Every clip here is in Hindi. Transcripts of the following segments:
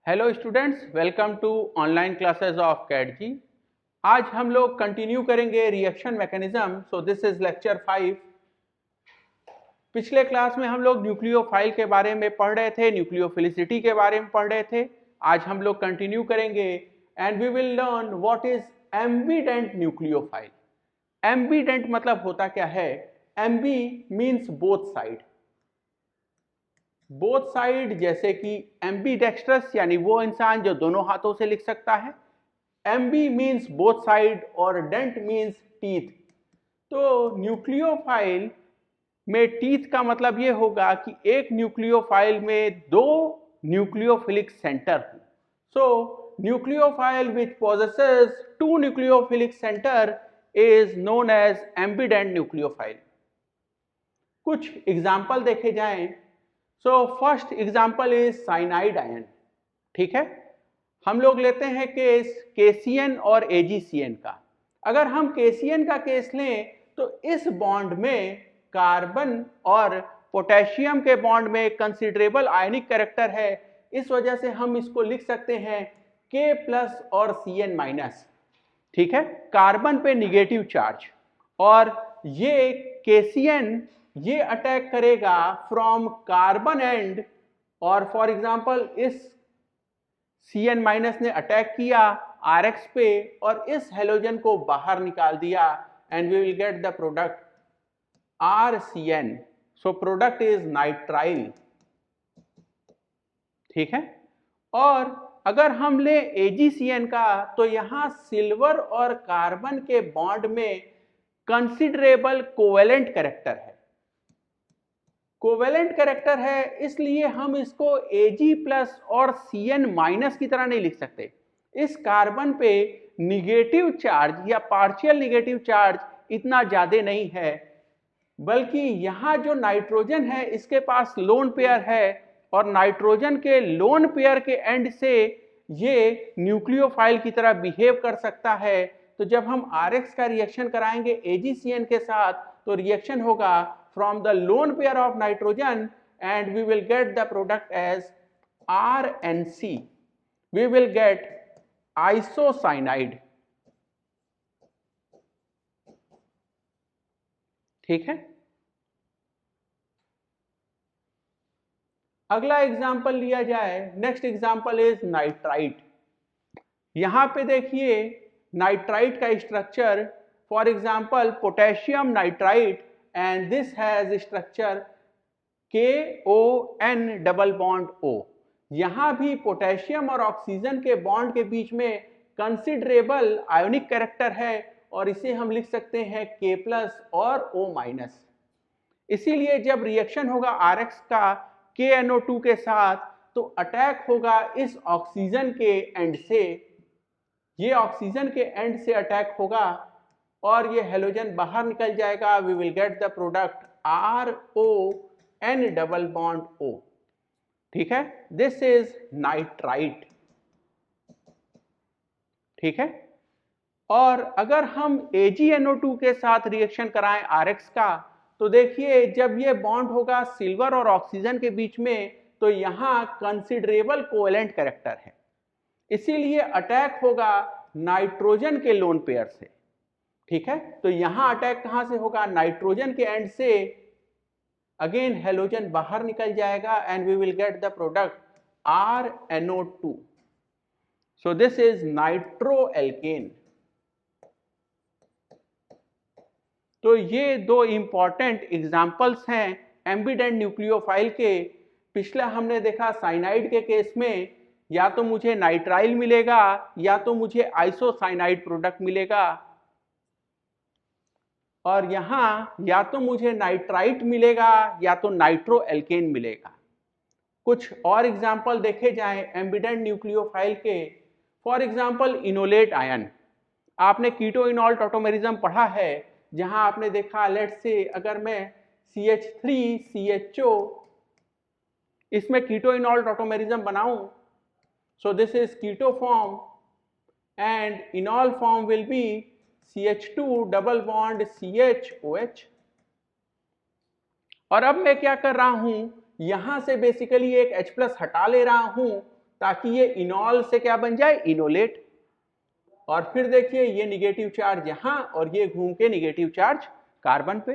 Hello students, welcome to online classes of cat G. आज हम लोग कंटिन्यू करेंगे reaction mechanism. So this is lecture 5। पिछले क्लास में हम लोग न्यूक्लियोफाइल के बारे में पढ़ रहे थे, न्यूक्लियोफिलिसिटी के बारे में पढ़ रहे थे। आज हम लोग कंटिन्यू करेंगे and we will learn what is ambident nucleophile. Ambident मतलब होता क्या है? Ambi means both side. Both side जैसे कि एम्बीडेक्स्ट्रस यानी वो इंसान जो दोनों हाथों से लिख सकता है। एम्बी मीन्स बोथ साइड और डेंट मीन्स टीथ। तो न्यूक्लियोफाइल में टीथ का मतलब ये होगा कि एक न्यूक्लियोफाइल में दो न्यूक्लियोफिलिक सेंटर हो। So nucleophile which possesses two nucleophilic centre is known as ambident nucleophile. कुछ एग्जाम्पल देखे जाएं। So first example is cyanide ion. ठीक है, हम लोग लेते हैं केस KCN और AgCN का। अगर हम KCN का केस लें तो इस बॉन्ड में कार्बन और पोटेशियम के बॉन्ड में कंसिडरेबल आयनिक कैरेक्टर है। इस वजह से हम इसको लिख सकते हैं K+ और Cn-। ठीक है, कार्बन पे निगेटिव चार्ज, और ये KCN ये अटैक करेगा फ्रॉम कार्बन एंड, और फॉर एग्जांपल इस Cn- ने अटैक किया RX पे और इस हेलोजन को बाहर निकाल दिया and we will get the product RCN। So product is nitrile. ठीक है, और अगर हम ले AgCN का तो यहां सिल्वर और कार्बन के बॉन्ड में कंसिडरेबल कोवेलेंट कैरेक्टर है। कोवेलेंट कैरेक्टर है, इसलिए हम इसको Ag+ और Cn- की तरह नहीं लिख सकते। इस कार्बन पे निगेटिव चार्ज या पार्शियल निगेटिव चार्ज इतना ज्यादा नहीं है, बल्कि यहां जो नाइट्रोजन है इसके पास लोन पेयर है, और नाइट्रोजन के लोन पेयर के एंड से ये न्यूक्लियोफाइल की तरह बिहेव कर सकता है। तो जब हम RX का रिएक्शन कराएंगे AgCN के साथ तो रिएक्शन होगा from the lone pair of nitrogen and we will get the product as RNC. We will get isocyanide. ठीक है, अगला एग्जाम्पल लिया जाए। Next example is nitrite. यहां पे देखिए नाइट्राइट का structure, for example potassium nitrite, and this has structure KON double bond O। यहां भी पोटेशियम और ऑक्सीजन के बॉन्ड के बीच में कंसिडरेबल आयोनिक कैरेक्टर है, और इसे हम लिख सकते हैं K+ और O-। इसीलिए जब रिएक्शन होगा RX का KNO2 के साथ तो अटैक होगा इस ऑक्सीजन के एंड से, ये ऑक्सीजन के एंड से अटैक होगा और ये हेलोजन बाहर निकल जाएगा। We will get the product RON double bond O। ठीक है, दिस इज नाइट्राइट। ठीक है, और अगर हम AgNO2 के साथ रिएक्शन कराएं RX का तो देखिए जब ये बॉन्ड होगा सिल्वर और ऑक्सीजन के बीच में तो यहां कंसिडरेबल कोवेलेंट कैरेक्टर है, इसीलिए अटैक होगा नाइट्रोजन के लोन पेयर से। ठीक है, तो यहां अटैक कहां से होगा? नाइट्रोजन के एंड से। अगेन हेलोजन बाहर निकल जाएगा and we will get the product RNO2। So this is nitroalkane. तो ये दो इंपॉर्टेंट एग्जाम्पल्स हैं एम्बिडेंट न्यूक्लियोफाइल के। पिछला हमने देखा साइनाइड के केस में या तो मुझे नाइट्राइल मिलेगा या तो मुझे आइसोसाइनाइड प्रोडक्ट मिलेगा, और यहां या तो मुझे नाइट्राइट मिलेगा या तो नाइट्रोएल्केन मिलेगा। कुछ और एग्जाम्पल देखे जाएं एम्बिडेंट न्यूक्लियोफाइल के। For example enolate ion. आपने कीटो इनॉल टॉटोमेरिज्म पढ़ा है, जहां आपने देखा लेट्स से अगर मैं CH3CHO इसमें कीटो इनॉल टॉटोमेरिज्म बनाऊं, so this is keto form and enol form will be CH2 double bond CHOH। और अब मैं क्या कर रहा हूं, यहां से बेसिकली एक H+ हटा ले रहा हूं ताकि ये इनॉल से क्या बन जाए, इनोलेट। और फिर देखिए ये निगेटिव चार्ज यहां और ये घूम के निगेटिव चार्ज कार्बन पे।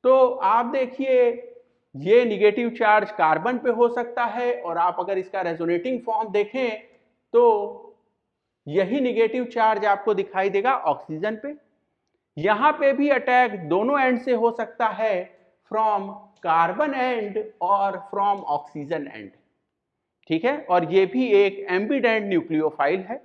तो आप देखिए ये निगेटिव चार्ज कार्बन पे हो सकता है, और आप अगर इसका रेजोनेटिंग फॉर्म देखें तो यही निगेटिव चार्ज आपको दिखाई देगा ऑक्सीजन पे। यहां पे भी अटैक दोनों एंड से हो सकता है, फ्रॉम कार्बन एंड और फ्रॉम ऑक्सीजन एंड, ठीक है। और ये भी एक एम्बिडेंट न्यूक्लियोफाइल है।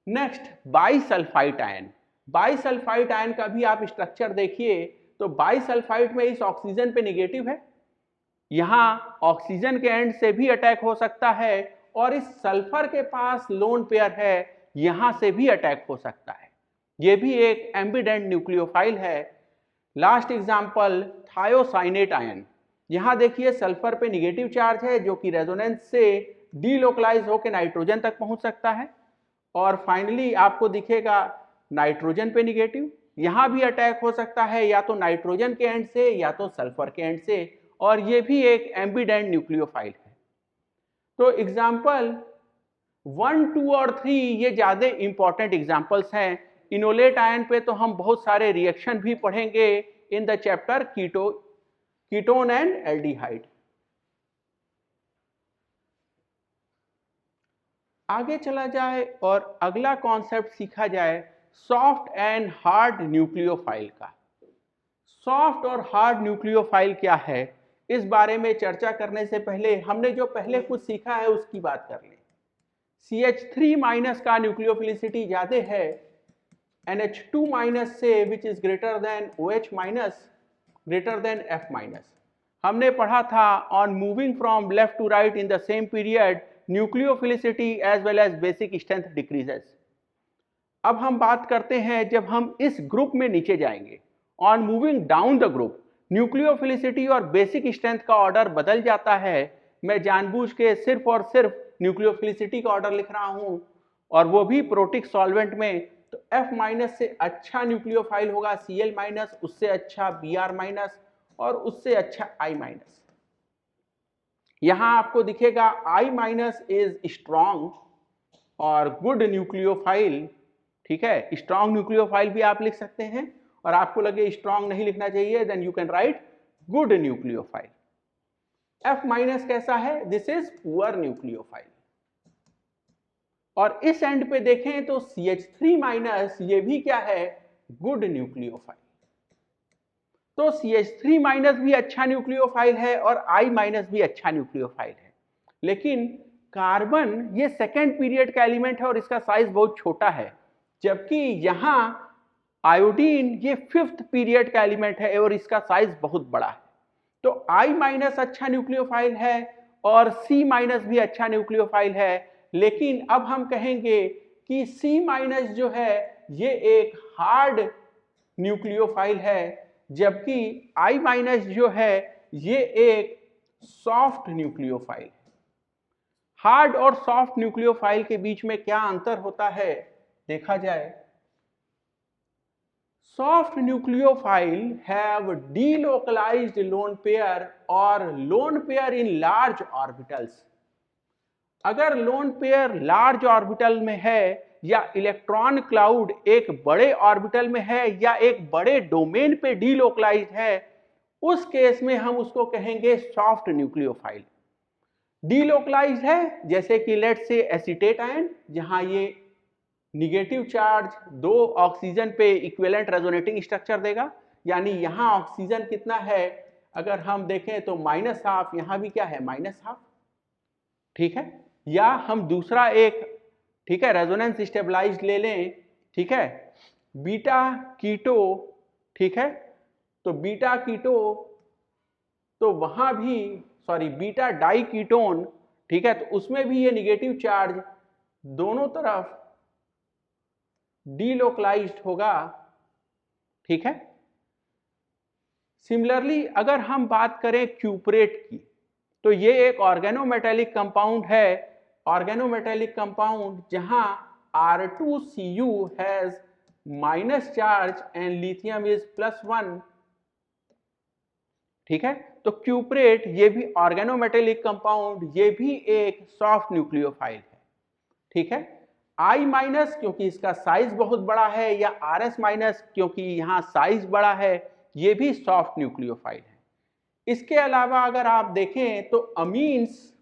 Next bisulphide ion. Bisulphide ion का भी आप स्ट्रक्चर देखिए तो बाइसल्फाइड में इस ऑक्सीजन पे निगेटिव है, यहां ऑक्सीजन के एंड से भी अटैक हो सकता है, और इस सल्फर के पास लोन पेयर है, यहां से भी अटैक हो सकता है। यह भी एक एम्बिडेंट न्यूक्लियोफाइल है। Last example thiocyanate ion. यहां देखिए सल्फर पे निगेटिव चार्ज है जो कि रेजोनेंस से डीलोकलाइज होकर नाइट्रोजन तक पहुंच सकता है, और फाइनली आपको दिखेगा नाइट्रोजन पे निगेटिव। यहां भी अटैक हो सकता है या तो नाइट्रोजन के एंड से या तो सल्फर के एंड से, और ये भी एक एम्बिडेंट न्यूक्लियोफाइल है। तो एग्जाम्पल 1, 2 और 3 ये ज्यादा इंपॉर्टेंट एग्जाम्पल्स हैं। इनोलेट आयन पे तो हम बहुत सारे रिएक्शन भी पढ़ेंगे in the chapter ketone and aldehyde. आगे चला जाए और अगला कॉन्सेप्ट सीखा जाए सॉफ्ट एंड हार्ड न्यूक्लियोफाइल का। सॉफ्ट और हार्ड न्यूक्लियोफाइल क्या है, इस बारे में चर्चा करने से पहले हमने जो पहले कुछ सीखा है उसकी बात कर लें। CH3- का न्यूक्लियोफिलिसिटी ज्यादा है NH2- से, which is greater than OH- greater than F-। हमने पढ़ा था on moving from left to right in the same period nucleophilicity as well as basic strength decreases. अब हम बात करते हैं जब हम इस ग्रुप में नीचे जाएंगे, on moving down the group nucleophilicity और बेसिक स्ट्रेंथ का ऑर्डर बदल जाता है। मैं जानबूझ के सिर्फ और सिर्फ न्यूक्लियोफिलिसिटी का ऑर्डर लिख रहा हूं, और वो भी प्रोटिक सॉल्वेंट में। तो F- से अच्छा न्यूक्लियोफाइल होगा Cl-, उससे अच्छा Br-, और उससे अच्छा I-। यहां आपको दिखेगा I- इज स्ट्रॉन्ग और गुड न्यूक्लियोफाइल, ठीक है। स्ट्रॉन्ग न्यूक्लियोफाइल भी आप लिख सकते हैं, और आपको लगे स्ट्रॉन्ग नहीं लिखना चाहिए, then you can write good nucleophile. F- कैसा है, दिस इज पुअर न्यूक्लियोफाइल। और इस एंड पे देखें तो CH3- ये भी क्या है, गुड न्यूक्लियोफाइल। तो CH3- भी अच्छा न्यूक्लियोफाइल है और I- भी अच्छा न्यूक्लियोफाइल है, लेकिन कार्बन ये सेकेंड पीरियड का एलिमेंट है और इसका साइज बहुत छोटा है, जबकि यहां आयोडीन ये 5th पीरियड का एलिमेंट है और इसका साइज बहुत बड़ा है। तो I- अच्छा न्यूक्लियोफाइल है और C- भी अच्छा न्यूक्लियोफाइल है, लेकिन अब हम कहेंगे कि C- जो है ये एक हार्ड न्यूक्लियोफाइल है, जबकि I- जो है ये एक सॉफ्ट न्यूक्लियोफाइल है। हार्ड और सॉफ्ट न्यूक्लियोफाइल के बीच में क्या अंतर होता है देखा जाए। Soft nucleophile have delocalized lone pair or lone pair in large orbitals। अगर लोन पेयर लार्ज ऑर्बिटल में है या इलेक्ट्रॉन क्लाउड एक बड़े ऑर्बिटल में है या एक बड़े डोमेन पे डीलोकलाइज्ड है, उस केस में हम उसको कहेंगे सॉफ्ट न्यूक्लियोफाइल। डीलोकलाइज्ड है जैसे कि लेट से एसीटेट आयन, जहां ये निगेटिव चार्ज 2 ऑक्सीजन पे इक्विवेलेंट रेजोनेटिंग स्ट्रक्चर देगा, यानी यहां ऑक्सीजन कितना है, अगर हम देखें तो -½ यहां भी क्या है -½ ठीक है। या हम दूसरा एक, ठीक है, रेजोनेंस स्टेबलाइज्ड ले लें, ठीक है, बीटा कीटो, ठीक है। तो बीटा कीटो तो वहां भी बीटा डाई कीटोन, ठीक है, तो उसमें भी ये निगेटिव चार्ज दोनों तरफ डीलोकलाइज्ड होगा, ठीक है। सिमिलरली अगर हम बात करें क्यूपरेट की, तो ये एक ऑर्गेनोमेटेलिक कंपाउंड है, ऑर्गेनोमेटेलिक कंपाउंड जहां R2Cu has minus charge and lithium is +1, ठीक है। तो क्यूप्रेट ये भी ऑर्गेनोमेटेलिक कंपाउंड, ये भी एक सॉफ्ट न्यूक्लियोफाइल है। ठीक है। I माइनस क्योंकि इसका साइज बहुत बड़ा है, या RS माइनस क्योंकि यहाँ साइज बड़ा है, ये भी सॉफ्ट न्यूक्लियोफाइल है। इसके अलावा अगर आप देखें तो अमीन्स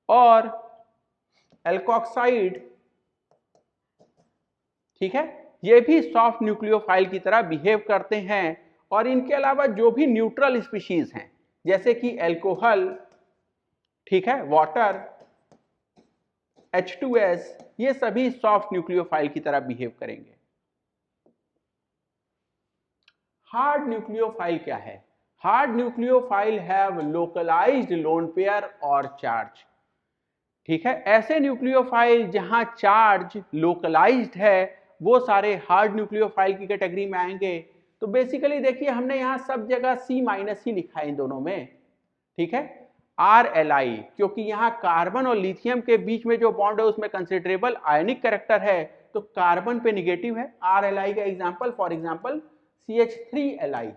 और एल्कोक्साइड, ठीक है, ये भी सॉफ्ट न्यूक्लियोफाइल की तरह बिहेव करते हैं। और इनके अलावा जो भी न्यूट्रल स्पीशीज हैं जैसे कि एल्कोहल, ठीक है, वाटर, H2S, ये सभी सॉफ्ट न्यूक्लियोफाइल की तरह बिहेव करेंगे। हार्ड न्यूक्लियोफाइल क्या है? Hard nucleophile have localized lone pair और चार्ज। ठीक है, ऐसे न्यूक्लियोफाइल जहां चार्ज लोकलाइज्ड है वो सारे हार्ड न्यूक्लियोफाइल की कैटेगरी में आएंगे। तो बेसिकली देखिए हमने यहां सब जगह C माइनस ही लिखा है इन दोनों में। ठीक है, RLI क्योंकि यहाँ कार्बन और लिथियम के बीच में जो बॉन्ड है उसमें कंसिडरेबल आयनिक कैरेक्टर है, तो कार्बन पे निगेटिव है। RLI का example for example CH3Li,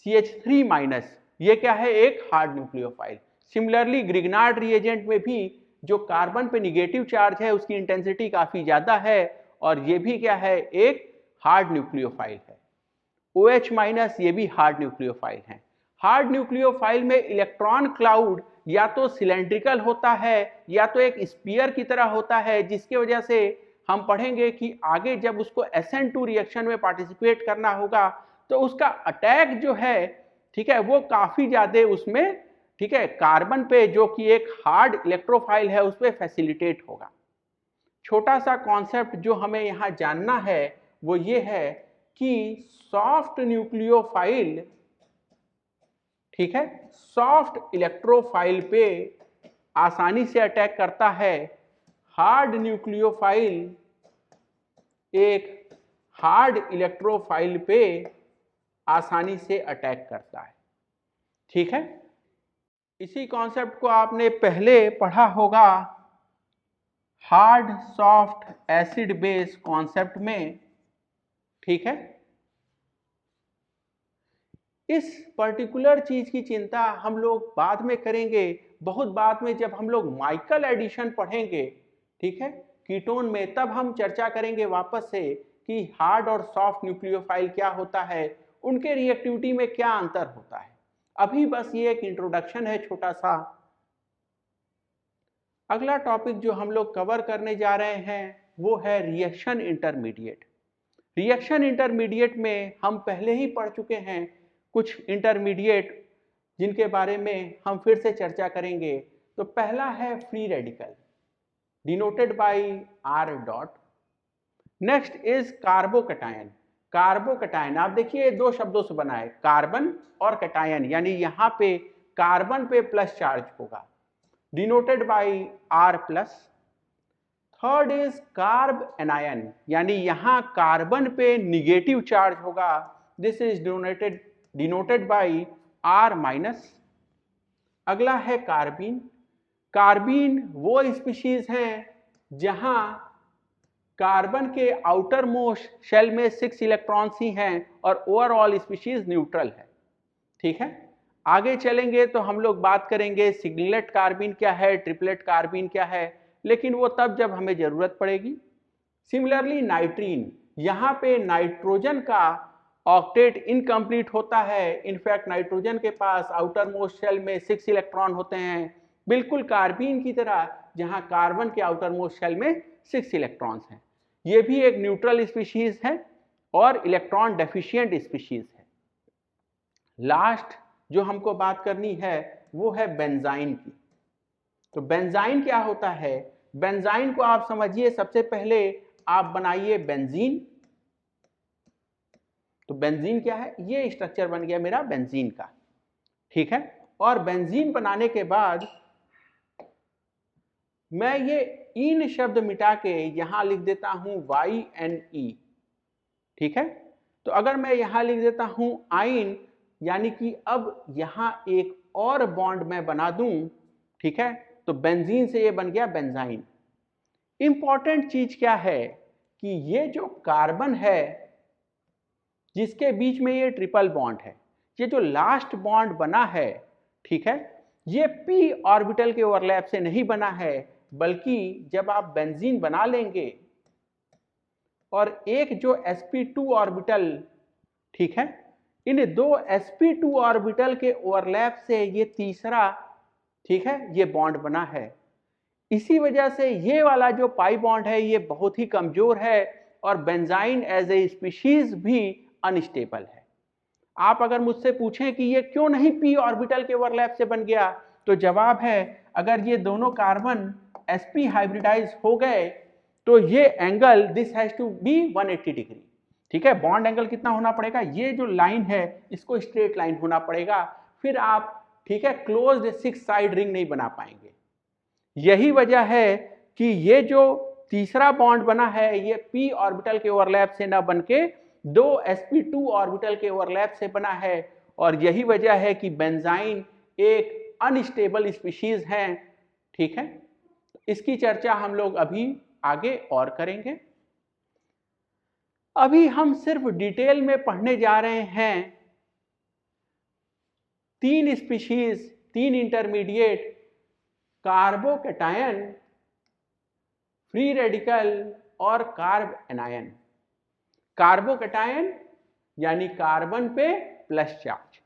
CH3 minus, ये क्या है? एक hard nucleophile. Similarly Grignard reagent में भी जो कार्बन पे निगेटिव चार्ज है उसकी इंटेंसिटी काफी ज्यादा है और ये भी क्या है? एक हार्ड न्यूक्लियोफाइल है। OH माइनस ये भी हार्ड न्यूक्लियोफाइल है। हार्ड न्यूक्लियोफाइल में इलेक्ट्रॉन क्लाउड या तो सिलेंड्रिकल होता है या तो एक स्फीयर की तरह होता है, जिसकी वजह से हम पढ़ेंगे कि आगे जब उसको SN2 रिएक्शन में पार्टिसिपेट करना होगा तो उसका अटैक जो है, ठीक है, वो काफी ज्यादा उसमें, ठीक है, कार्बन पे जो कि एक हार्ड इलेक्ट्रोफाइल है उस पर फैसिलिटेट होगा। छोटा सा कॉन्सेप्ट जो हमें यहाँ जानना है वो ये है कि सॉफ्ट न्यूक्लियोफाइल, ठीक है, सॉफ्ट इलेक्ट्रोफाइल पे आसानी से अटैक करता है। हार्ड न्यूक्लियोफाइल एक हार्ड इलेक्ट्रोफाइल पे आसानी से अटैक करता है। ठीक है, इसी कॉन्सेप्ट को आपने पहले पढ़ा होगा hard soft acid base concept में। ठीक है, इस पर्टिकुलर चीज की चिंता हम लोग बाद में करेंगे, बहुत बाद में जब हम लोग माइकल एडिशन पढ़ेंगे, ठीक है, कीटोन में, तब हम चर्चा करेंगे वापस से कि हार्ड और सॉफ्ट न्यूक्लियोफाइल क्या होता है, उनके रिएक्टिविटी में क्या अंतर होता है। अभी बस ये एक इंट्रोडक्शन है छोटा सा। अगला टॉपिक जो हम लोग कवर करने जा रहे हैं वो है रिएक्शन इंटरमीडिएट। रिएक्शन इंटरमीडिएट में हम पहले ही पढ़ चुके हैं कुछ इंटरमीडिएट जिनके बारे में हम फिर से चर्चा करेंगे। तो पहला है free radical denoted by R dot. Next is carbocation. Carbocation आप देखिए दो शब्दों से बना है, कार्बन और कटायन, यानी यहाँ पे कार्बन पे प्लस चार्ज होगा, denoted by R plus. Third is carb anion, यानी यहाँ कार्बन पे निगेटिव चार्ज होगा, this is denoted by R minus. अगला है कार्बीन। कार्बीन वो स्पीशीज है जहां कार्बन के आउटर मोस्ट शेल में 6 इलेक्ट्रॉन्स ही हैं और ओवरऑल स्पीशीज न्यूट्रल है। ठीक है, आगे चलेंगे तो हम लोग बात करेंगे सिंगलेट कार्बीन क्या है, ट्रिपलेट कार्बीन क्या है, लेकिन वो तब जब हमें जरूरत पड़ेगी। सिमिलरली नाइट्रीन, यहाँ पे नाइट्रोजन का ऑक्टेट इनकम्प्लीट होता है। इनफैक्ट नाइट्रोजन के पास आउटर मोस्ट शेल में 6 इलेक्ट्रॉन होते हैं, बिल्कुल कार्बीन की तरह, जहां कार्बन के आउटर मोस्ट शेल में 6 इलेक्ट्रॉन्स हैं। ये भी एक न्यूट्रल स्पीशीज है और इलेक्ट्रॉन डेफिशिएंट स्पीशीज है। लास्ट जो हमको बात करनी है वो है बेंजाइन की। तो बेंजाइन क्या होता है? बेंजाइन को आप समझिए, सबसे पहले आप बनाइए बेंजीन। तो बेंजीन क्या है? ये स्ट्रक्चर बन गया मेरा बेंजीन का। ठीक है, और बेंजीन बनाने के बाद मैं ये इन शब्द मिटा के यहां लिख देता हूं YNE। ठीक है, तो अगर मैं यहां लिख देता हूं आइन, यानी कि अब यहां एक और बॉन्ड मैं बना दूं, ठीक है, तो बेंजीन से ये बन गया बेंजाइन। इंपॉर्टेंट चीज क्या है कि ये जो कार्बन है जिसके बीच में ये ट्रिपल बॉन्ड है, ये जो लास्ट बॉन्ड बना है, ठीक है, ये p ऑर्बिटल के ओवरलैप से नहीं बना है, बल्कि जब आप बेंजीन बना लेंगे और एक जो sp2 ऑर्बिटल, ठीक है, इन दो sp2 ऑर्बिटल के ओवरलैप से ये तीसरा, ठीक है, ये बॉन्ड बना है। इसी वजह से ये वाला जो पाई बॉन्ड है ये बहुत ही कमजोर है और बेंजाइन एज ए स्पीशीज भी अनस्टेबल है। आप अगर मुझसे पूछें कि ये क्यों नहीं p ऑर्बिटल के ओवरलैप से बन गया, तो जवाब है अगर ये दोनों कार्बन sp हाइब्रिडाइज हो गए तो ये angle this has to be 180 degree, ठीक है। बॉन्ड एंगल कितना होना पड़ेगा, ये जो लाइन है इसको स्ट्रेट लाइन होना पड़ेगा, फिर आप, ठीक है, क्लोज्ड 6 साइड रिंग नहीं बना पाएंगे। यही वजह है कि ये जो तीसरा बॉन्ड बना है ये p ऑर्बिटल के ओवरलैप से ना बनके दो sp2 ऑर्बिटल के ओवरलैप से बना है, और यही वजह है कि बेंजाइन एक अनस्टेबल स्पीशीज है, ठीक है। इसकी चर्चा हम लोग अभी आगे और करेंगे। अभी हम सिर्फ डिटेल में पढ़ने जा रहे हैं 3 species, 3 intermediate, carbocation, free radical और कार्ब एनायन। कार्बोकैटायन यानी कार्बन पे प्लस चार्ज,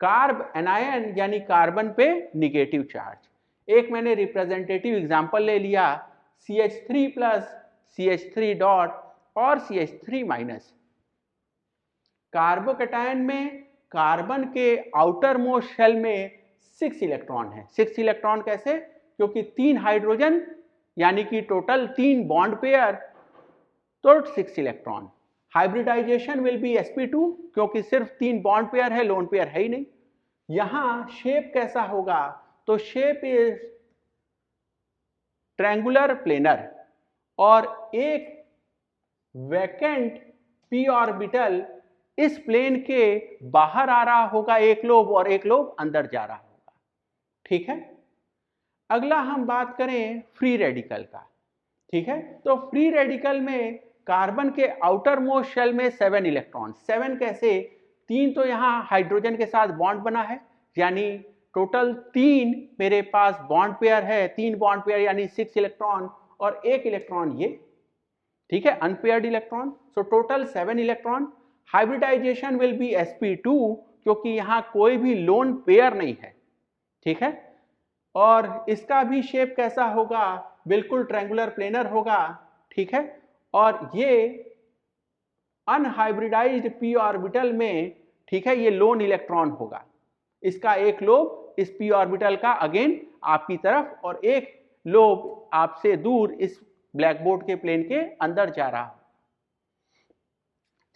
कार्ब एनायन यानी कार्बन पे निगेटिव चार्ज। एक मैंने रिप्रेजेंटेटिव एग्जांपल ले लिया CH3 प्लस, CH3 डॉट और CH3 माइनस। कार्बोकैटायन में कार्बन के आउटर मोस्ट शेल में 6 इलेक्ट्रॉन है। 6 इलेक्ट्रॉन कैसे, क्योंकि 3 हाइड्रोजन यानी कि टोटल 3 बॉन्ड पेयर, तो 6 electron. Hybridization will be sp2 क्योंकि सिर्फ 3 बॉन्ड पेयर है, लोन पेयर है ही नहीं। यहां शेप कैसा होगा, तो शेप इज ट्रायंगुलर प्लेनर, और एक वैकेंट p ऑर्बिटल इस प्लेन के बाहर आ रहा होगा एक लोब, और एक लोब अंदर जा रहा होगा, ठीक है। अगला हम बात करें फ्री रेडिकल का, ठीक है। तो फ्री रेडिकल में कार्बन के आउटर मोस्ट शेल में 7 इलेक्ट्रॉन। 7 कैसे, 3 तो यहाँ हाइड्रोजन के साथ बॉन्ड बना है, यानी टोटल 3 मेरे पास बॉन्ड पेयर है, 3 बॉन्ड पेयर यानी 6 इलेक्ट्रॉन, और 1 इलेक्ट्रॉन ये, ठीक है, unpaired electron. So total 7 electron. Hybridization will be sp2 क्योंकि यहाँ कोई भी लोन पेयर नहीं है, ठीक है। और इसका भी शेप कैसा होगा, बिल्कुल ट्रायंगुलर प्लेनर होगा, ठीक है। और ये अनहाइब्रिडाइज्ड p ऑर्बिटल में, ठीक है, ये लोन इलेक्ट्रॉन होगा। इसका एक लोब इस p ऑर्बिटल का अगेन आपकी तरफ, और एक लोब आपसे दूर इस ब्लैक बोर्ड के प्लेन के अंदर जा रहा है।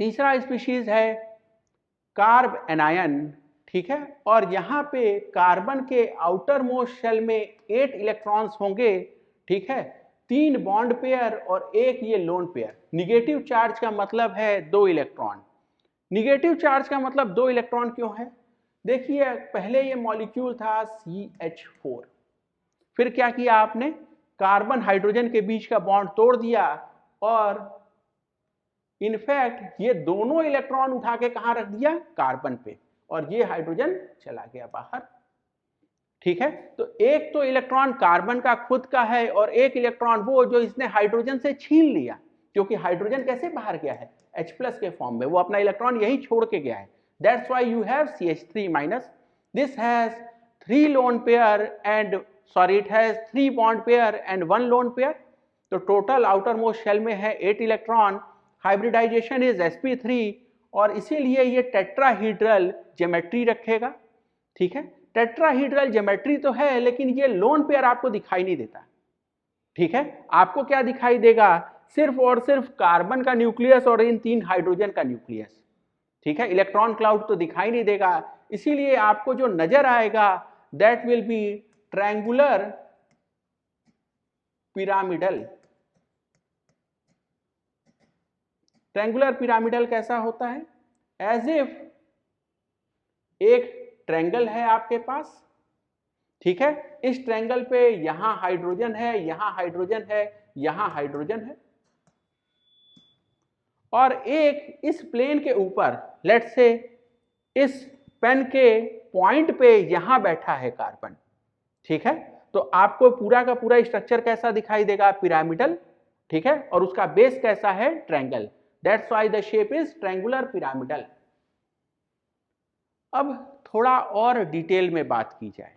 तीसरा स्पीशीज है कार्ब एनायन, ठीक है। और यहाँ पे कार्बन के आउटर मोस्ट शेल में 8 इलेक्ट्रॉन्स होंगे, ठीक है, 3 बॉन्ड पेयर और एक ये लोन पेयर। निगेटिव चार्ज का मतलब है 2 इलेक्ट्रॉन। निगेटिव चार्ज का मतलब 2 इलेक्ट्रॉन क्यों है, देखिए पहले ये मॉलिक्यूल था CH4, फिर क्या किया आपने, कार्बन हाइड्रोजन के बीच का बॉन्ड तोड़ दिया, और इनफैक्ट ये दोनों इलेक्ट्रॉन उठा के कहां रख दिया, कार्बन पे, और ये हाइड्रोजन चला गया बाहर, ठीक है। तो एक तो इलेक्ट्रॉन कार्बन का खुद का है, और एक इलेक्ट्रॉन वो जो इसने हाइड्रोजन से छीन लिया, क्योंकि हाइड्रोजन कैसे बाहर गया है, H+ के फॉर्म में, वो अपना इलेक्ट्रॉन यही छोड़ के गया है। That's why you have CH3 minus. This has 3 lone pair and sorry it has 3 bond pair and 1 lone pair. तो टोटल आउटर मोस्ट शेल में है 8 इलेक्ट्रॉन। हाइब्रिडाइजेशन इज sp3, और इसीलिए ये टेट्राहीड्रल ज्योमेट्री रखेगा, ठीक है। टेट्राहीड्रल ज्योमेट्री तो है, लेकिन ये लोन पेयर आपको दिखाई नहीं देता, ठीक है। आपको क्या दिखाई देगा, सिर्फ और सिर्फ कार्बन का न्यूक्लियस और इन 3 हाइड्रोजन का न्यूक्लियस, ठीक है। इलेक्ट्रॉन क्लाउड तो दिखाई नहीं देगा, इसीलिए आपको जो नजर आएगा that will be triangular pyramidal. Triangular pyramidal कैसा होता है, एज इफ एक ट्रायंगल है आपके पास, ठीक है। इस ट्रायंगल पे यहां हाइड्रोजन है, यहां हाइड्रोजन है, यहां हाइड्रोजन है, और एक इस प्लेन के ऊपर, लेट्स से इस पेन के पॉइंट पे यहां बैठा है कार्बन, ठीक है, तो आपको पूरा का पूरा स्ट्रक्चर कैसा दिखाई देगा, पिरामिडल, ठीक है, और उसका बेस कैसा है, triangle, that's why the shape is triangular pyramidal. अब थोड़ा और डिटेल में बात की जाए,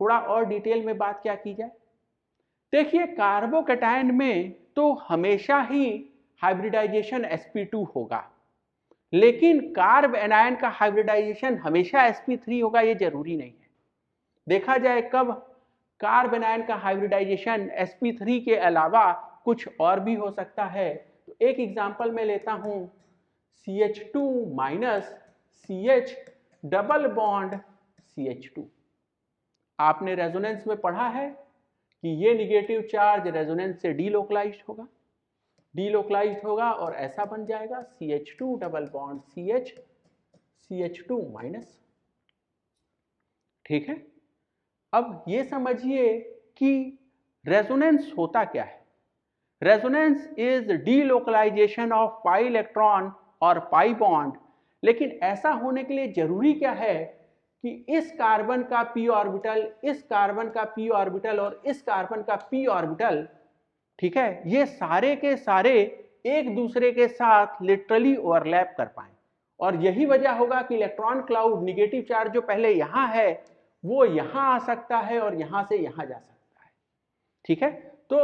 थोड़ा और डिटेल में बात क्या की जाए, देखिए कार्बोकैटायन में तो हमेशा ही हाइब्रिडाइजेशन sp2 होगा, लेकिन कार्ब एनायन का हाइब्रिडाइजेशन हमेशा sp3 होगा ये जरूरी नहीं है। देखा जाए कब कार्ब एनायन का हाइब्रिडाइजेशन sp3 के अलावा कुछ और भी हो सकता है, तो एक एग्जांपल मैं लेता हूं, CH2 minus CH double bond CH2। आपने रेजोनेंस में पढ़ा है कि ये निगेटिव चार्ज रेजोनेंस से डीलोकलाइज्ड होगा, डीलोकलाइज्ड होगा और ऐसा बन जाएगा CH2 double bond CH, CH2 minus, ठीक है। अब ये समझिए कि रेजोनेंस होता क्या है, resonance is delocalization of pi electron और पाई बॉन्ड, लेकिन ऐसा होने के लिए जरूरी क्या है कि इस कार्बन का p ऑर्बिटल, इस कार्बन का p ऑर्बिटल और इस कार्बन का p ऑर्बिटल, ठीक है, ये सारे के सारे एक दूसरे के साथ लिटरली ओवरलैप कर पाए, और यही वजह होगा कि इलेक्ट्रॉन क्लाउड निगेटिव चार्ज जो पहले यहां है वो यहां आ सकता है और यहां से यहां जा सकता है, ठीक है। तो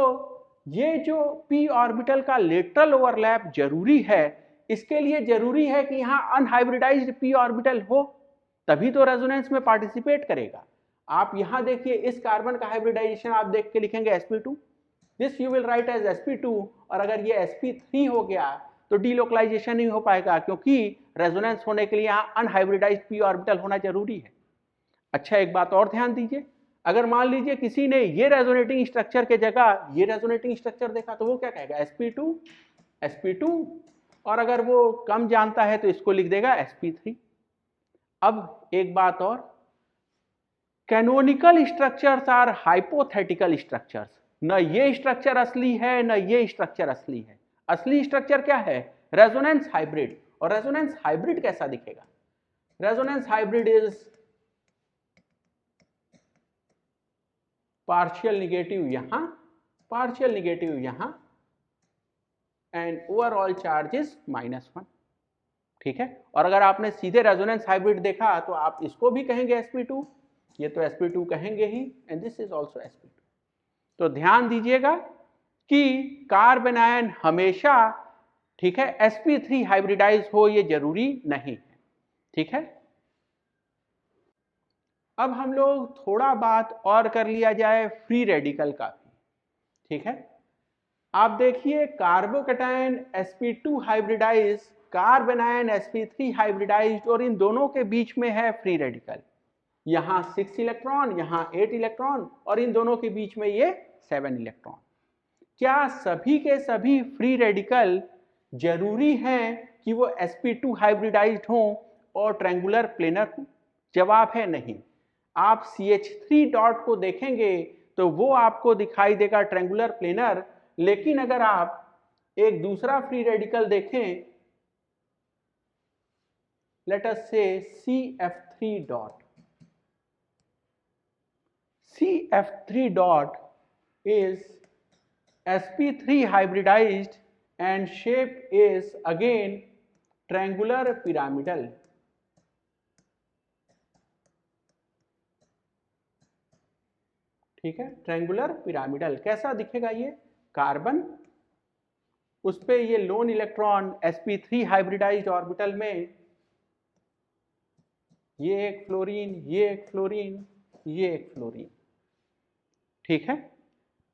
ये जो p ऑर्बिटल का लेटरल ओवरलैप जरूरी है, इसके लिए जरूरी है कि यहां अनहाइब्रिडाइज्ड p ऑर्बिटल हो, तभी तो रेजोनेंस में पार्टिसिपेट करेगा। आप यहां देखिए इस कार्बन का हाइब्रिडाइजेशन आप देख के लिखेंगे sp2, this you will write as sp2, और अगर ये sp3 हो गया तो डीलोकलाइजेशन नहीं हो पाएगा, क्योंकि रेजोनेंस होने के लिए यहां अनहाइब्रिडाइज्ड p ऑर्बिटल होना जरूरी है। अच्छा एक बात और ध्यान दीजिए, अगर मान लीजिए किसी ने ये रेजोनेटिंग स्ट्रक्चर के जगह ये रेजोनेटिंग स्ट्रक्चर देखा तो वो क्या कहेगा, sp2 sp2, और अगर वो कम जानता है तो इसको लिख देगा sp3। अब एक बात और, canonical structures are hypothetical structures, न ये स्ट्रक्चर असली है न ये स्ट्रक्चर असली है। असली स्ट्रक्चर क्या है, रेजोनेंस हाइब्रिड, और रेजोनेंस हाइब्रिड कैसा दिखेगा, resonance hybrid is partial negative यहां, पार्शियल निगेटिव यहां, एंड ओवरऑल चार्ज इज -1, ठीक है। और अगर आपने सीधे रेजोनेंस हाइब्रिड देखा तो आप इसको भी कहेंगे sp2, ये तो sp2 कहेंगे ही, and this is also sp2। तो ध्यान दीजिएगा कि कार्बन आयन हमेशा, ठीक है, sp3 हाइब्रिडाइज हो ये जरूरी नहीं है, ठीक है। अब हम लोग थोड़ा बात और कर लिया जाए फ्री रेडिकल का भी, ठीक है। आप देखिए carbocation sp2 hybridize, carbanion sp3 hybridized, और इन दोनों के बीच में है फ्री रेडिकल, यहां 6 इलेक्ट्रॉन, यहां 8 इलेक्ट्रॉन, और इन दोनों के बीच में ये 7 इलेक्ट्रॉन। क्या सभी के सभी फ्री रेडिकल जरूरी हैं कि वो sp2 हाइब्रिडाइज्ड हों और ट्रायंगुलर प्लेनर हों? जवाब है नहीं। आप CH3 डॉट को देखेंगे तो वो आपको दिखाई देगा ट्रायंगुलर प्लेनर, लेकिन अगर आप एक दूसरा फ्री रेडिकल देखें, लेट अस से CF3 dot, CF3 dot is sp3 hybridized and shape is again triangular pyramidal, ठीक है, ट्रायंगुलर पिरामिडल। कैसा दिखेगा ये, कार्बन, उस पे ये loan electron sp3 hybridised orbital में, ये एक फ्लोरीन, ये एक फ्लोरीन, ये एक फ्लोरीन, ठीक है।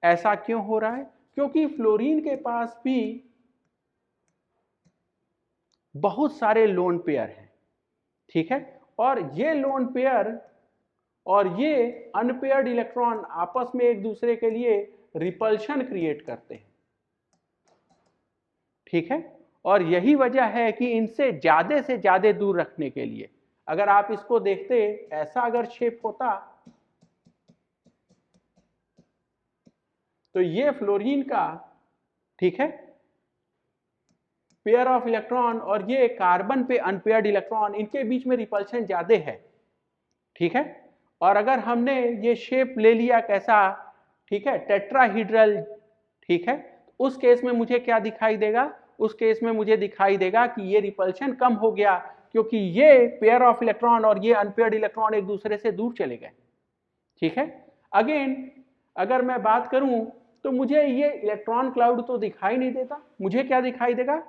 ऐसा क्यों हो रहा है, क्योंकि फ्लोरीन के पास भी बहुत सारे लोन पेयर हैं, ठीक है, और ये लोन पेयर और ये अनपेयर्ड इलेक्ट्रॉन आपस में एक दूसरे के लिए रिपल्शन क्रिएट करते हैं, ठीक है। और यही वजह है कि इनसे ज्यादा से ज्यादा दूर रखने के लिए, अगर आप इसको देखते ऐसा अगर शेप होता तो ये फ्लोरीन का, ठीक है, पेयर ऑफ इलेक्ट्रॉन और ये कार्बन पे अनपेयर्ड इलेक्ट्रॉन, इनके बीच में रिपल्शन ज्यादा है, ठीक है। और अगर हमने ये शेप ले लिया कैसा, ठीक है, टेट्राहीड्रल, ठीक है, उस केस में मुझे क्या दिखाई देगा, उस केस में मुझे दिखाई देगा कि ये रिपल्शन कम हो गया, क्योंकि ये पेयर ऑफ इलेक्ट्रॉन और ये अनपेयर्ड इलेक्ट्रॉन एक दूसरे से दूर चले गए, ठीक है। अगेन अगर मैं बात करूं तो मुझे ये इलेक्ट्रॉन क्लाउड तो दिखाई नहीं देता, मुझे क्या दिखाई देगा,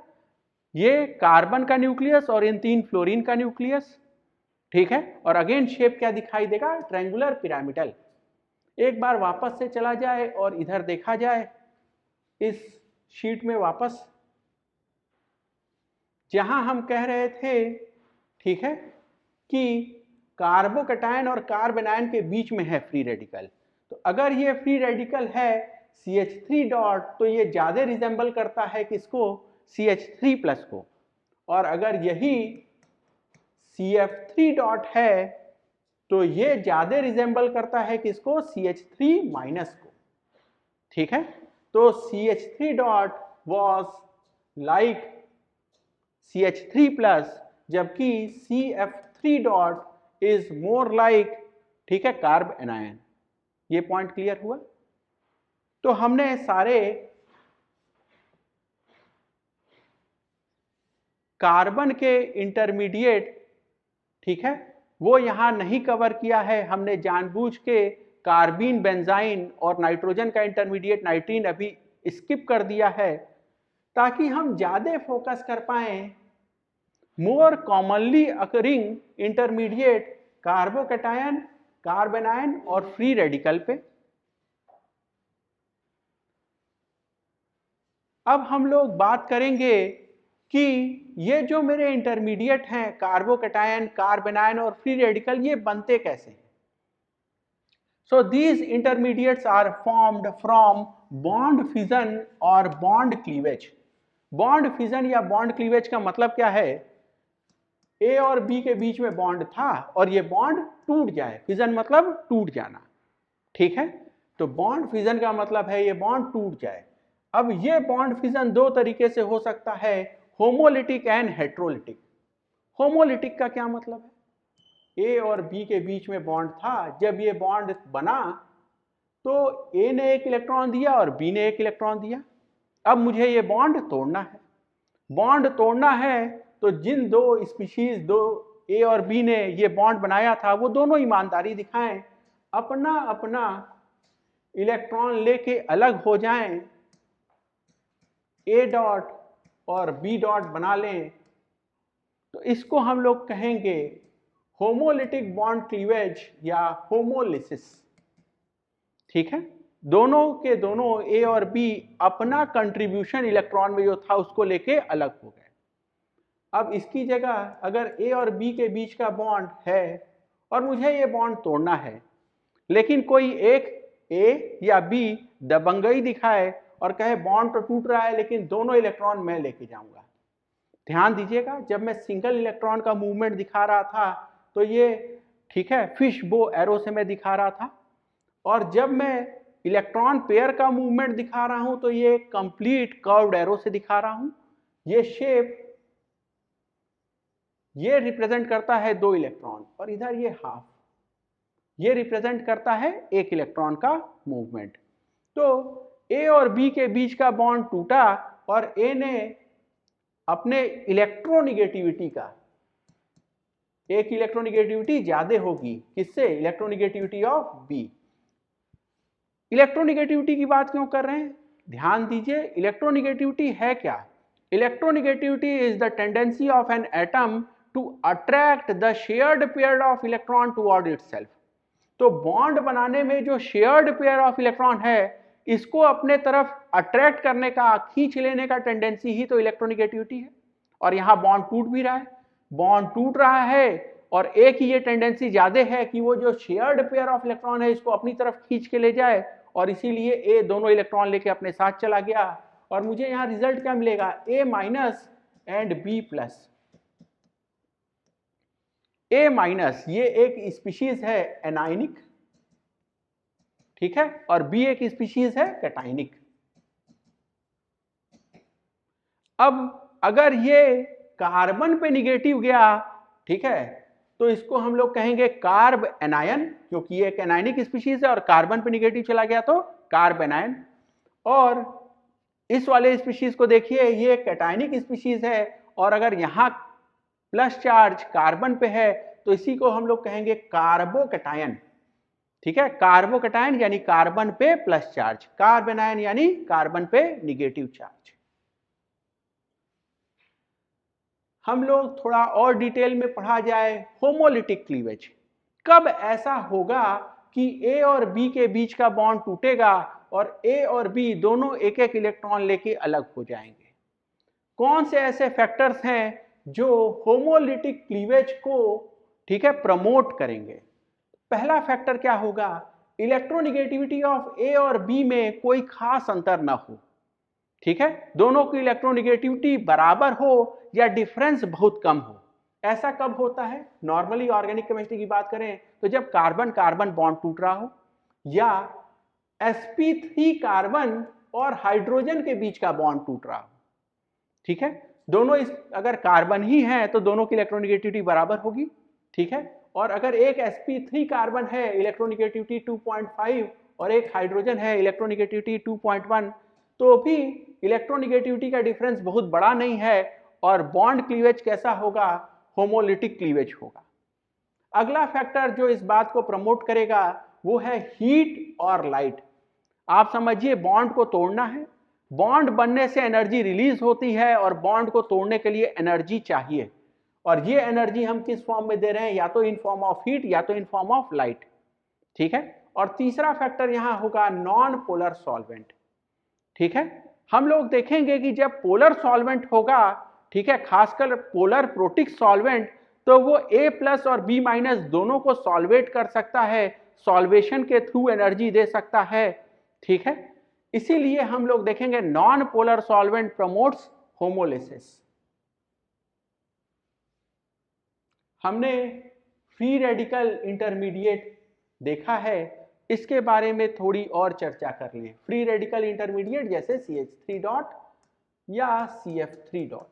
ये कार्बन का न्यूक्लियस और इन 3 फ्लोरीन का न्यूक्लियस, ठीक है। और अगेन शेप क्या दिखाई देगा, ट्रायंगुलर पिरामिडल। एक बार वापस से चला जाए और इधर देखा जाए इस शीट में वापस, जहां हम कह रहे थे, ठीक है, कि कार्बोकैटायन और कार्बन आयन के बीच में है फ्री रेडिकल, तो अगर ये फ्री रेडिकल है CH3 डॉट, तो ये ज्यादा रिजेंबल करता है किसको, CH3 प्लस को। और अगर यही CF3 डॉट है तो ये ज्यादा रिजेंबल करता है किसको, CH3 माइनस को, ठीक है। तो CH3 dot was like CH3 plus, जबकि CF3 dot is more like, ठीक है, कार्ब एनायन। ये पॉइंट क्लियर हुआ। तो हमने सारे कार्बन के इंटरमीडिएट, ठीक है, वो यहां नहीं कवर किया है, हमने जानबूझ के कार्बीन, बेंजाइन और नाइट्रोजन का इंटरमीडिएट नाइट्रीन अभी स्किप कर दिया है, ताकि हम ज्यादा फोकस कर पाए more commonly occurring intermediate carbocation, carbanion और फ्री रेडिकल पे। अब हम लोग बात करेंगे कि ये जो मेरे इंटरमीडिएट हैं कार्बोकैटायन, कार्बन आयन और फ्री रेडिकल, ये बनते कैसे हैं। So these intermediates are formed from bond fission और बॉन्ड क्लीवेज। बॉन्ड फिजन या बॉन्ड क्लीवेज का मतलब क्या है, ए और बी के बीच में बॉन्ड था और ये बॉन्ड टूट जाए, फिजन मतलब टूट जाना, ठीक है। तो बॉन्ड फिजन का मतलब है ये बॉन्ड टूट जाए। अब ये बॉन्ड फिजन दो तरीके से हो सकता है, होमोलिटिक एंड हेट्रोलिटिक। होमोलिटिक का क्या मतलब है, ए और बी के बीच में बॉन्ड था, जब ये बॉन्ड बना तो ए ने एक इलेक्ट्रॉन दिया और बी ने एक इलेक्ट्रॉन दिया। अब मुझे ये बॉन्ड तोड़ना है। बॉन्ड तोड़ना है तो जिन दो स्पीशीज, दो ए और बी ने ये बॉन्ड बनाया था, वो दोनों ईमानदारी दिखाएं, अपना अपना इलेक्ट्रॉन लेके अलग हो जाएं, ए डॉट और बी डॉट बना लें, तो इसको हम लोग कहेंगे होमोलिटिक बॉन्ड क्लीवेज या होमोलिसिस, ठीक है। दोनों के दोनों ए और बी अपना कंट्रीब्यूशन इलेक्ट्रॉन में जो था उसको लेके अलग हो गए। अब इसकी जगह अगर ए और बी के बीच का बॉन्ड है और मुझे ये बॉन्ड तोड़ना है, लेकिन कोई एक ए या बी दबंगई दिखाए और कहे बॉन्ड तो टूट रहा है लेकिन दोनों इलेक्ट्रॉन मैं लेके जाऊंगा। ध्यान दीजिएगा, जब मैं सिंगल इलेक्ट्रॉन का मूवमेंट दिखा रहा था तो ये, ठीक है, फिश बो एरो से मैं दिखा रहा था, और जब मैं इलेक्ट्रॉन पेयर का मूवमेंट दिखा रहा हूं तो ये कंप्लीट कर्व्ड एरो से दिखा रहा हूं। ये शेप, ये रिप्रेजेंट करता है 2 इलेक्ट्रॉन और इधर ये हाफ, ये रिप्रेजेंट करता है 1 इलेक्ट्रॉन का मूवमेंट। तो ए और बी के बीच का बॉन्ड टूटा और ए ने अपने इलेक्ट्रोनिगेटिविटी का, ए की इलेक्ट्रोनिगेटिविटी ज्यादा होगी किससे, इलेक्ट्रोनिगेटिविटी ऑफ बी। इलेक्ट्रोनिगेटिविटी की बात क्यों कर रहे हैं, ध्यान दीजिए, इलेक्ट्रोनिगेटिविटी है क्या। Electronegativity is the tendency of an atom to attract the shared pair of electron toward itself. तो बॉन्ड बनाने में जो शेयर्ड पेयर ऑफ इलेक्ट्रॉन है, इसको अपने तरफ अट्रैक्ट करने का, खींच लेने का टेंडेंसी ही तो इलेक्ट्रोनिगेटिविटी है। और यहां बॉन्ड टूट भी रहा है, बॉन्ड टूट रहा है और एक ही ये टेंडेंसी ज्यादा है कि वो जो शेयर्ड पेयर ऑफ इलेक्ट्रॉन है इसको अपनी तरफ खींच के ले जाए, और इसीलिए ए दोनों इलेक्ट्रॉन लेके अपने साथ चला गया और मुझे यहां रिजल्ट क्या मिलेगा, A minus and B plus. A minus ये एक स्पीशीज है एनायनिक, ठीक है, और बी एक स्पीशीज है कैटायनिक। अब अगर ये कार्बन पे निगेटिव गया, ठीक है, तो इसको हम लोग कहेंगे कार्ब एनायन, क्योंकि ये एक एनायनिक स्पीशीज है और कार्बन पे निगेटिव चला गया तो कार्ब एनायन। और इस वाले स्पीशीज को देखिए, ये एक कैटायनिक स्पीशीज है और अगर यहाँ प्लस चार्ज कार्बन पे है तो इसी को हम लोग कहेंगे कार्बोकैटायन। ठीक है, कार्बोकैटायन यानी कार्बन पे प्लस चार्ज, कार्ब एनायन यानी कार्बन पे निगेटिव चार्ज। हम लोग थोड़ा और डिटेल में पढ़ा जाए होमोलिटिक क्लीवेज। कब ऐसा होगा कि ए और बी के बीच का बॉन्ड टूटेगा और ए और बी दोनों एक एक इलेक्ट्रॉन लेके अलग हो जाएंगे? कौन से ऐसे फैक्टर्स हैं जो होमोलिटिक क्लीवेज को, ठीक है, प्रमोट करेंगे? पहला फैक्टर क्या होगा? इलेक्ट्रोनिगेटिविटी ऑफ ए और बी में कोई खास अंतर ना हो, ठीक है, दोनों की इलेक्ट्रोनिगेटिविटी बराबर हो या डिफरेंस बहुत कम हो। ऐसा कब होता है? नॉर्मली ऑर्गेनिक केमिस्ट्री की बात करें तो जब कार्बन कार्बन बॉन्ड टूट रहा हो या sp3 कार्बन और हाइड्रोजन के बीच का बॉन्ड टूट रहा हो, ठीक है, दोनों अगर कार्बन ही है तो दोनों की इलेक्ट्रोनिगेटिविटी बराबर होगी, ठीक है, और अगर एक sp3 कार्बन है इलेक्ट्रोनिगेटिविटी 2.5 और एक हाइड्रोजन है इलेक्ट्रोनिगेटिविटी 2.1, तो भी इलेक्ट्रोनिगेटिविटी का डिफरेंस बहुत बड़ा नहीं है और बॉन्ड क्लीवेज कैसा होगा? होमोलिटिक क्लीवेज होगा। अगला फैक्टर जो इस बात को प्रमोट करेगा वो है हीट और लाइट। आप समझिए, बॉन्ड को तोड़ना है, बॉन्ड बनने से एनर्जी रिलीज होती है और बॉन्ड को तोड़ने के लिए एनर्जी चाहिए, और ये एनर्जी हम किस फॉर्म में दे रहे हैं? या तो इन फॉर्म ऑफ हीट या तो इन फॉर्म ऑफ लाइट, ठीक है। और तीसरा फैक्टर यहां होगा नॉन पोलर सॉल्वेंट, ठीक है। हम लोग देखेंगे कि जब पोलर सॉल्वेंट होगा, ठीक है, खासकर पोलर प्रोटिक सॉल्वेंट, तो वो A+ और B- दोनों को सॉल्वेट कर सकता है, सॉल्वेशन के थ्रू एनर्जी दे सकता है, ठीक है। इसीलिए हम लोग देखेंगे non polar solvent promotes homolysis. हमने फ्री रेडिकल इंटरमीडिएट देखा है, इसके बारे में थोड़ी और चर्चा कर लें। फ्री रेडिकल इंटरमीडिएट जैसे CH3 डॉट या CF3 डॉट,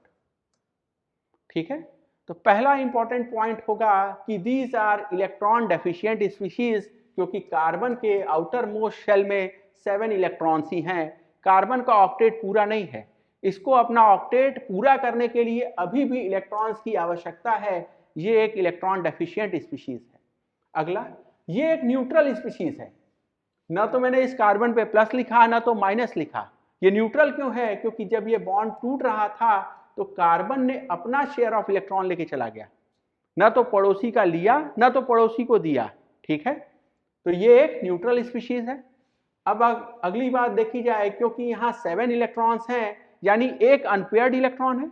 ठीक है। तो पहला इंपॉर्टेंट पॉइंट होगा कि these are electron deficient species, क्योंकि कार्बन के आउटर मोस्ट शेल में 7 इलेक्ट्रॉन्स ही हैं, कार्बन का ऑक्टेट पूरा नहीं है, इसको अपना ऑक्टेट पूरा करने के लिए अभी भी इलेक्ट्रॉन्स की आवश्यकता है, ये एक इलेक्ट्रॉन डेफिशिएंट स्पीशीज है। अगला, ये एक न्यूट्रल स्पीशीज है, ना तो मैंने इस कार्बन पे प्लस लिखा ना तो माइनस लिखा। ये न्यूट्रल क्यों है? क्योंकि जब ये बॉन्ड टूट रहा था तो कार्बन ने अपना शेयर ऑफ इलेक्ट्रॉन लेके चला गया, ना तो पड़ोसी का लिया ना तो पड़ोसी को दिया, ठीक है। तो ये एक न्यूट्रल स्पीशीज है। अब अगली बात देखी जाए, क्योंकि यहाँ 7 इलेक्ट्रॉन्स हैं, यानी एक अनपेयर्ड इलेक्ट्रॉन है,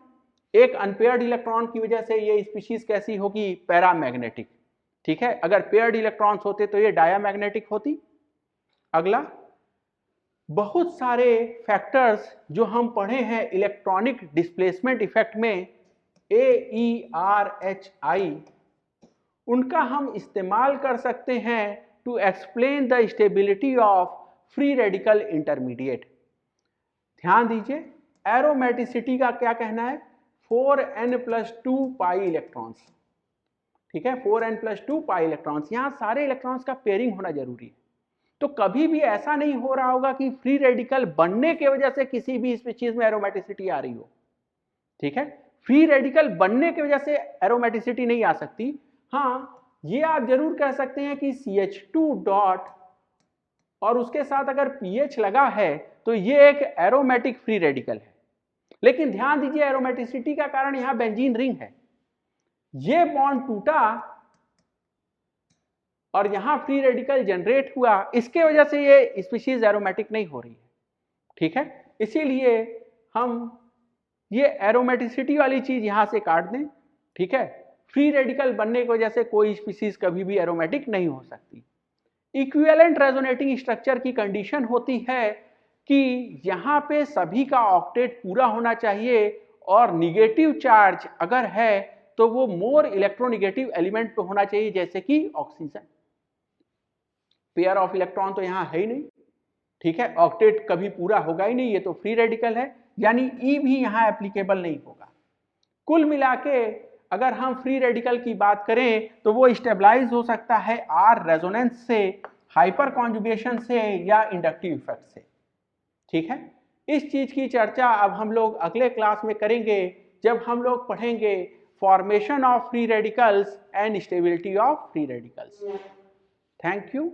एक अनपेयर्ड इलेक्ट्रॉन की वजह से ये स्पीशीज कैसी होगी? पैरामैग्नेटिक, ठीक है। अगर पेयर्ड इलेक्ट्रॉन्स होते तो ये डायामैग्नेटिक होती। अगला, बहुत सारे फैक्टर्स जो हम पढ़े हैं इलेक्ट्रॉनिक डिस्प्लेसमेंट इफेक्ट में, AERHI, उनका हम इस्तेमाल कर सकते हैं to explain the stability of free radical intermediate. ध्यान दीजिए, एरोमेटिसिटी का क्या कहना है? 4n+2 पाई इलेक्ट्रॉन्स, ठीक है, 4n+2 पाई इलेक्ट्रॉन्स। यहां सारे इलेक्ट्रॉन्स का पेयरिंग होना जरूरी है। तो कभी भी ऐसा नहीं हो रहा होगा कि फ्री रेडिकल बनने की वजह से किसी भी स्पीशीज में एरोमेटिसिटी आ रही हो, ठीक है। फ्री रेडिकल बनने की वजह से एरोमेटिसिटी नहीं आ सकती। हाँ, ये आप जरूर कह सकते हैं कि CH2 डॉट और उसके साथ अगर pH लगा है तो ये एक एरोमेटिक फ्री रेडिकल है। लेकिन ध्यान दीजिए, एरोमेटिसिटी का कारण यहां बेंजीन रिंग है, ये बॉन्ड टूटा और यहां फ्री रेडिकल जनरेट हुआ, इसके वजह से ये स्पीशीज एरोमेटिक नहीं हो रही है, ठीक है। इसीलिए हम ये एरोमेटिसिटी वाली चीज यहां से काट दें, ठीक है। फ्री रेडिकल बनने की वजह से कोई स्पीशीज कभी भी एरोमेटिक नहीं हो सकती। इक्विवेलेंट रेजोनेटिंग स्ट्रक्चर की कंडीशन होती है कि यहां पे सभी का ऑक्टेट पूरा होना चाहिए और निगेटिव चार्ज अगर है तो वो मोर इलेक्ट्रोनिगेटिव एलिमेंट पे होना चाहिए, जैसे कि ऑक्सीजन। पेयर ऑफ इलेक्ट्रॉन तो यहां है ही नहीं, ठीक है, ऑक्टेट कभी पूरा होगा ही नहीं, ये तो फ्री रेडिकल है, यानी ई भी यहां एप्लीकेबल नहीं होगा। कुल मिला के अगर हम फ्री रेडिकल की बात करें तो वो स्टेबलाइज हो सकता है आर रेजोनेंस से, हाइपर कॉन्जुगेशन से या इंडक्टिव इफेक्ट से। ठीक है, इस चीज की चर्चा अब हम लोग अगले क्लास में करेंगे जब हम लोग पढ़ेंगे formation of free radicals and stability of free radicals. Thank you.